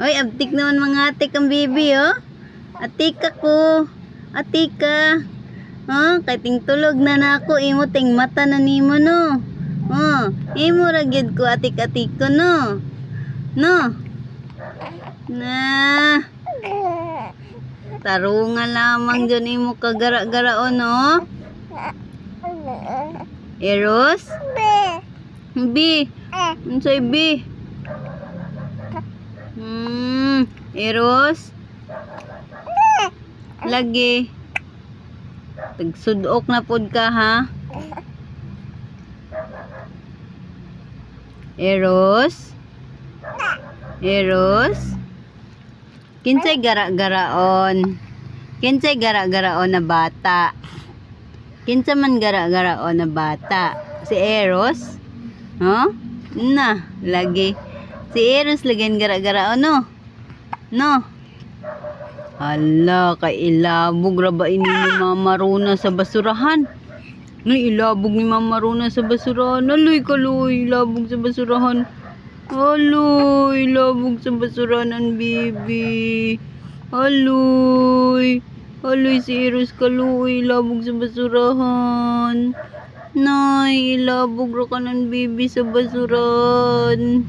Oy, abtik naman mga atik ang bibi, oh. Atik ako. Atika. Oh, kay ting tulog na nako, imo ting mata na nimo, no. Oh, imo ra gyud ko atik-atik ko, no. No. Na. Tarungan lamang dyan imo kagara-gara, oh, no. Eros? B. Unsay B? Eros? Lagi. Tagsudok na pod ka, ha? Eros? Eros? Kinsay gara-garaon? Kinsay gara-garaon na bata? Kinsa man gara-garaon na bata? Si Eros? No? Na, lagi. Si Eros lagi ang gara-garaon, no? No? Hala, kay ilabog ra ba ini ni Mama Rona sa basurahan? No, ilabog ni Mama Rona sa basurahan. Aloy, kaloy, ilabog sa basurahan. Aloy, ilabog sa basurahan ang bibi. Aloy. Aloy, si Eros kaloy, ilabog sa basurahan. Nay, ilabog ra ka ng bibi sa basurahan.